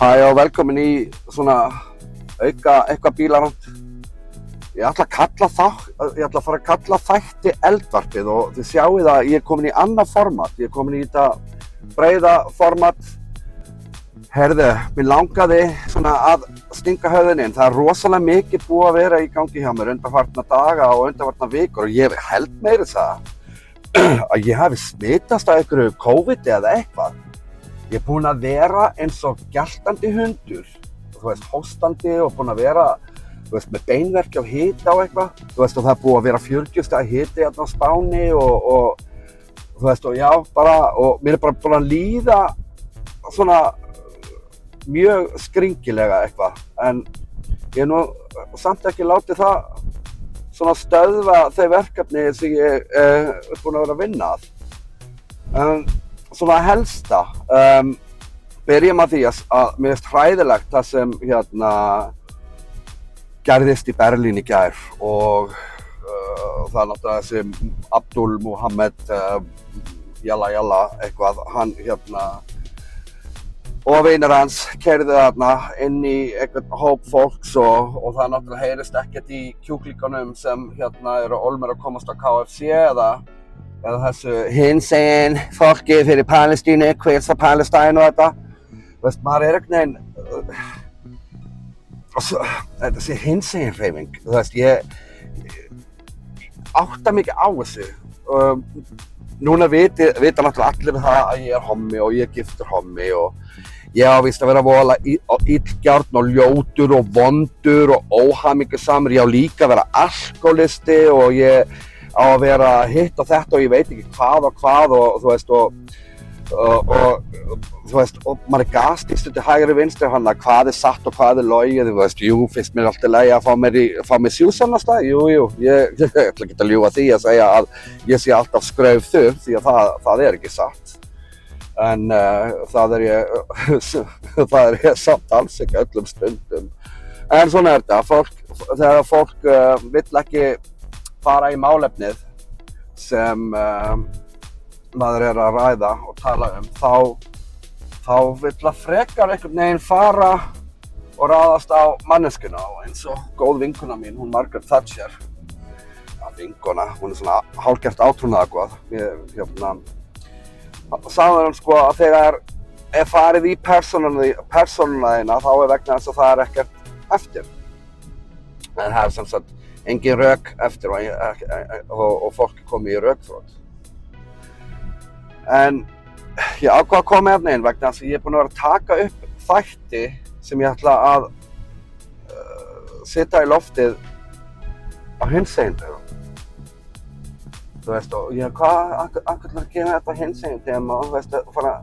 Hæ og velkomin í svona eitthvað bílarand. Ég ætla að fara að kalla þætti eldvarpið og þið sjáið að ég er komin í annað format. Ég er komin í þetta breiða format. Herðu, mér langaði svona að stinga höfðinu inn. Það er rosalega mikið búið að vera í gangi hjá mér undanfarna daga og undanfarna vikur og ég held meira það að ég hafi smitast af einhverju COVID eða eitthvað. Ég er búinn að vera eins og geltandi hundur, hóstandi og búinn að vera, með beinverki og hita og eitthvað. Og það er búið að vera 40 stiga hiti hérna á Spáni og já, og mér er bara búinn að líða svona mjög skringilega eitthvað. En ég er nú samt ekki látið það svona stöðva þau verkefni sem ég er búinn að vera að vinna að. Svona helsta, byrjum að því að mér finnst hræðilegt það sem gerðist í Berlín í gær og það er náttúrulega þessi Abdul Muhammad Jalla eitthvað, hann og vinur hans keyrðu þarna inn í einhvern hóp fólks og það náttúrulega heyrist ekkert í kjúklingunum sem eru ólmir að komast á KFC eða þessu hinsegin fólki fyrir Palestínu, Queers for Palestine og þetta. Maður er einhvern veginn, þessi hinsegin hreyfing, ég átta mikið á þessu. Núna vita náttúrulega allir það að ég er hommi og ég er giftur hommi og ég á víst að vera voðalega illgjárn og ljótur og vondur og óhamingjusamur. Ég á líka að vera alkoholisti og ég á að vera hitt og þetta og ég veit ekki hvað og maður er gastíst til hægri vinstri hvað er satt og hvað er logið, jú, finnst mér alltaf leið að fá mér sjúsannasta, jú, ég ætla ekki að ljúga því að segja að ég sé alltaf skraufþurr því að það er ekki satt. En það er ég samt alls ekki öllum stundum. En svona er þetta, þegar fólk vill ekki fara í málefnið sem maður er að ræða og tala þá vill að frekar einhvern veginn fara og ráðast á manneskuna og eins og góð vinkona mín, hún Margaret Thatcher. Já, vinkona, hún er svona hálfgert átrúnaðargoð. Sagði hún að þegar er farið í persónuna þína þá er vegna þess að það er ekkert eftir. En það er sem sagt engin rök eftir og fólk komið í rökþrot. En ég ákvað að koma hérna inn vegna þess að ég er búinn að vera að taka upp þætti sem ég ætla að setja í loftið á hinsegin dögum. Og ég hvað ætla að gera þetta hinsegin dögum og fara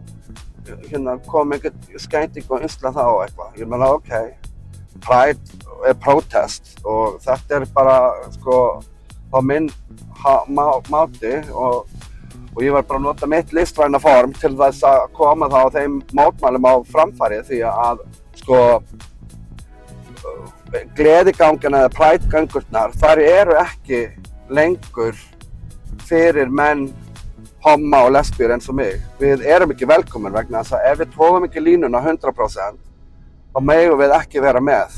koma einhvern skæting og usla það og eitthvað. Ég meina, Pride er protest og þetta er bara á minn máti og ég var bara að nota mitt listræna form til þess að koma þá þeim mótmælum á framfæri því að gleðigangana eða Pride-gangurnar þær eru ekki lengur fyrir menn, homma og lesbíur eins og mig. Við erum ekki velkomin vegna þess að ef við tókum ekki línuna 100% þá megum við ekki vera með.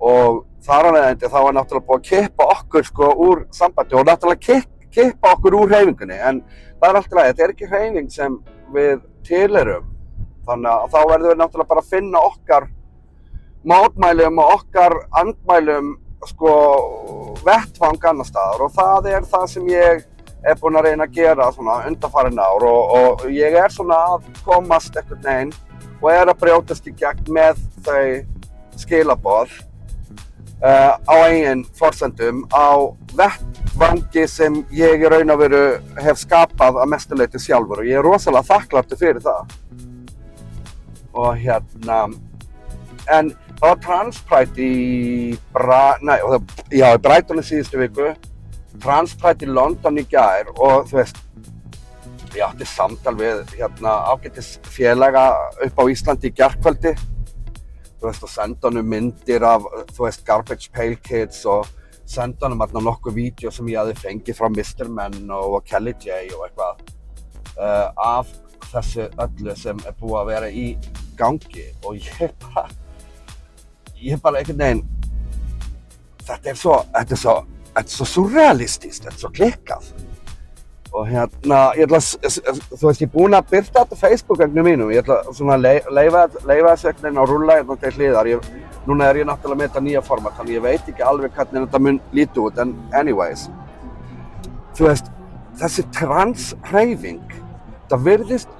Og þar af leiðandi þá er náttúrulega búið að kippa okkur úr sambandi og náttúrulega kippa okkur úr hreyfingunni. En það er alltaf þetta er ekki hreyfing sem við tilheyrum. Þannig að þá verðum við náttúrulega bara að finna okkar mótmælum og okkar andmælum vettvang annars staðar og það er það sem ég er búinn að reyna að gera svona undanfarin ár og ég er svona að komast einhvern veginn og er að brjótast í gegn með þau skilaboð á eigin forsendum á vettvangi sem ég í raun og veru hef skapað að mestu leyti sjálfur og ég er rosalega þakklátur fyrir það. Og en það var Transpride í Brighton í síðustu viku, Transpride í London í gær og ég átti samtal við ágætis félaga upp á Íslandi í gærkvöldi og senda honum myndir af Garbage Pail Kids og senda honum nokkuð vídeo sem ég hafði fengið frá Mr. Men og Kelly J og eitthvað af þessu öllu sem búið að vera í gangi og ég bara einhvern veginn, þetta er svo surrealistískt, þetta er svo klikkað. Og hérna, ég er búinn að birta þetta á Facebook-ögnum mínum, ég ætla svona leyfa þessu einhvern veginn að rúlla hérna til hliðar. Núna ég náttúrulega með þetta nýja format, þannig ég veit ekki alveg hvernig þetta mun líta út, en anyways. Þessi transhreyfing, það virðist,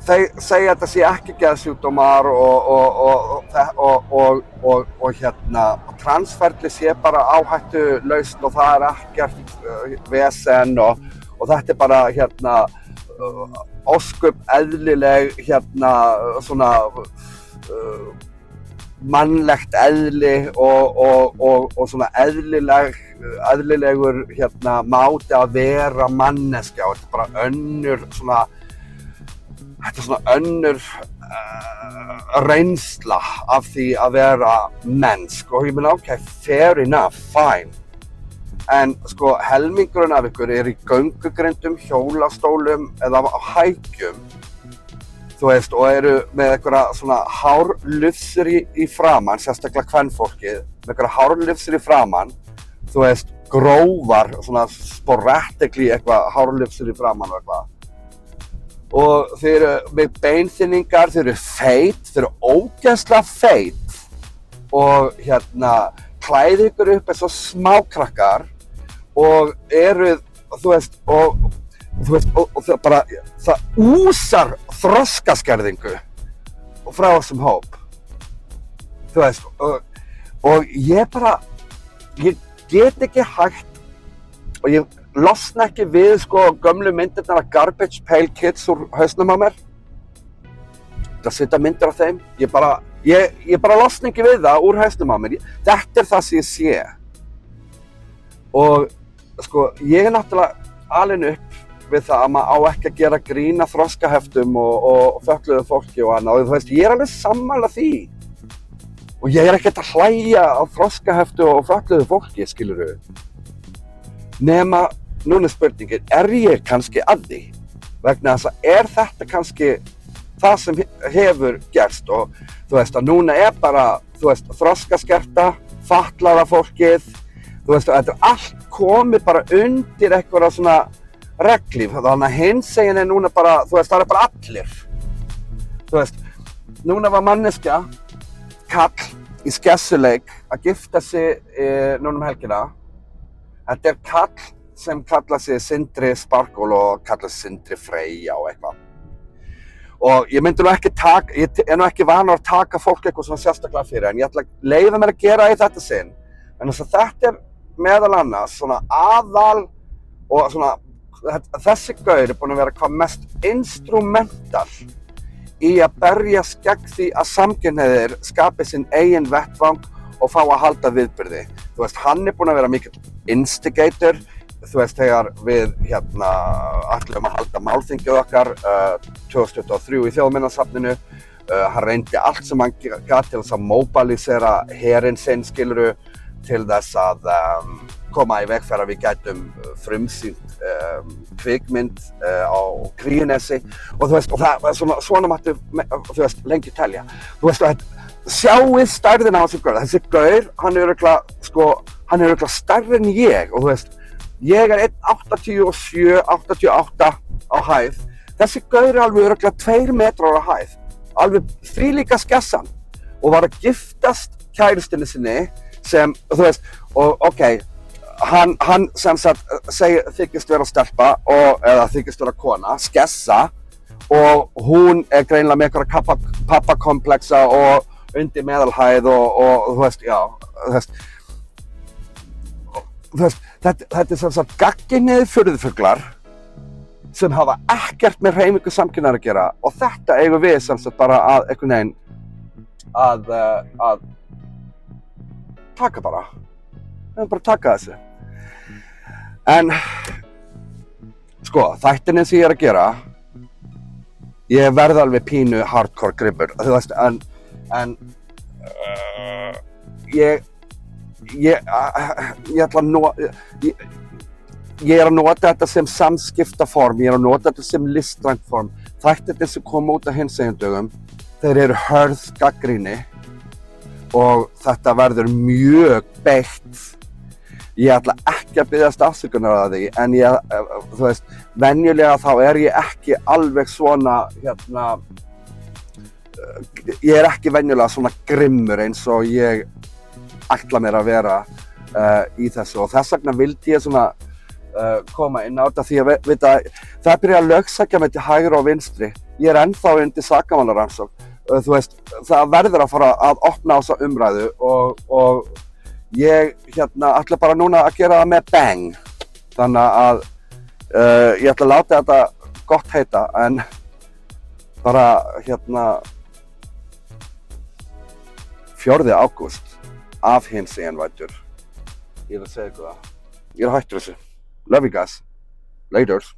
þeir segja að þetta sé ekki geðsjúkdómar og hérna, transferli sé bara áhættulaust og það er ekkert vesen og þetta er bara hérna ósköp eðlileg hérna svona mannlegt eðli og svona eðlilegur hérna máti að vera manneskja og þetta er bara önnur svona reynsla af því að vera mennsk og ég meina ok, fair enough, fine. En helmingurinn af ykkur er í göngugrindum, hjólastólum eða á hækjum, og eru með einhverja svona hárlufsur í framan, sérstaklega kvenfólkið, með einhverja hárlufsur í framan, grófar, svona sporadically eitthvað hárlufsur í framan og eitthvað. Og þeir eru með beinþynningar, þeir eru feit, þeir eru ógeðslega feit og hérna klæði ykkur upp eins og smákrakkar og eru, og það bara, það úsar þroskaskerðingu frá þessum hóp. Og ég get ekki hægt og ég losna ekki við gömlu myndirnar af Garbage Pail Kids úr hausnum á mér. Það setja myndir af þeim. Ég bara losna ekki við það úr hausnum á mér. Þetta er það sem ég sé. Og ég er náttúrulega alinn upp við það að maður á ekki að gera grín að þroskaheftum og fötluðu fólki og annað. Og ég er alveg sammála því. Og ég er ekkert að hlæja á þroskaheftu og fötluðu fólki, skilurðu. Nema núna spurningin, ég kannski að því? Vegna þess að þetta kannski það sem hefur gerst og að núna bara, þroskaskerta, fatlaða fólkið, þetta er allt komið bara undir eitthvað svona reglíf, þannig að hinsegin er núna bara, það er bara allir. Núna var manneskja, kall í skessuleik að gifta sig núna helgina. Þetta er kall sem kallar sig Sindri Sparkle og kallar sig Sindri Freyja og eitthvað. Og ég myndi ekki ég er ekki vanur að taka fólk eitthvað svona sérstaklega fyrir, en ég ætla að leyfa mér að gera í þetta sinn. En þetta er meðal annars svona aðal og svona, þessi gaur er búinn að vera hvað mest instrumental í að berjast gegn því að samkynhneigðir skapi sinn eigin vettvang og fá að halda viðburði. Hann er búinn að vera mikill instigator, þegar við ætlum að halda málþingið okkar 2023 í Þjóðminjasafninu. Hann reyndi allt sem hann gat til þess að mobilisera herinn sinn, skilurðu, til þess að koma í veg fyrir að við gætum frumsýnt kvikmynd á Kríunesi og það svona mættu lengi telja. Sjáið stærðina á þessi gaur. Þessi gaur, hann er örugglega stærri en ég og ég er 1,87, 88 á hæð. Þessi gaur er alveg örugglega 2 metrar á hæð, alveg þvílíka skessan og var að giftast kærustunni sinni sem, og ok, hann sem sagt þykist vera stelpa eða þykist vera kona, skessa og hún er greinilega með einhverja pappakomplexa og undir meðalhæð og þetta er sem sagt gagnkynhneigðir furðufuglar sem hafa ekkert með hreyfingu samkynhneigðra að gera og þetta eigum við sem sagt bara að einhvern veginn að taka bara. Við höfum bara að taka þessu. En þættirinn sem ég er að gera, ég verð alveg pínu hardcore grimmur, en ég ætla að ég að nota þetta sem samskiptaform, ég að nota þetta sem listrænt form. Þættirnir sem koma út af hinsegin dögum, þeir eru hörð gagnrýni og þetta verður mjög beitt. Ég ætla ekki að biðjast afsökunar á því, en þú veist, venjulega þá ég ekki alveg svona, ég ekki venjulega svona grimmur eins og ég ætla mér að vera í þessu og þess vegna vildi ég svona koma inn á þetta því að það byrja að lögsækja mig til hægri og vinstri. Ég ennþá undir sakamálarannsókn. Þú veist, það verður að fara að opna á þessa umræðu og ég ætla bara núna að gera það með bang. Þannig að ég ætla að láta þetta gott heita, en bara 4. ágúst af hinseginvætur. Ég að segja ykkur það. Ég hættur þessu. Love you guys. Laters.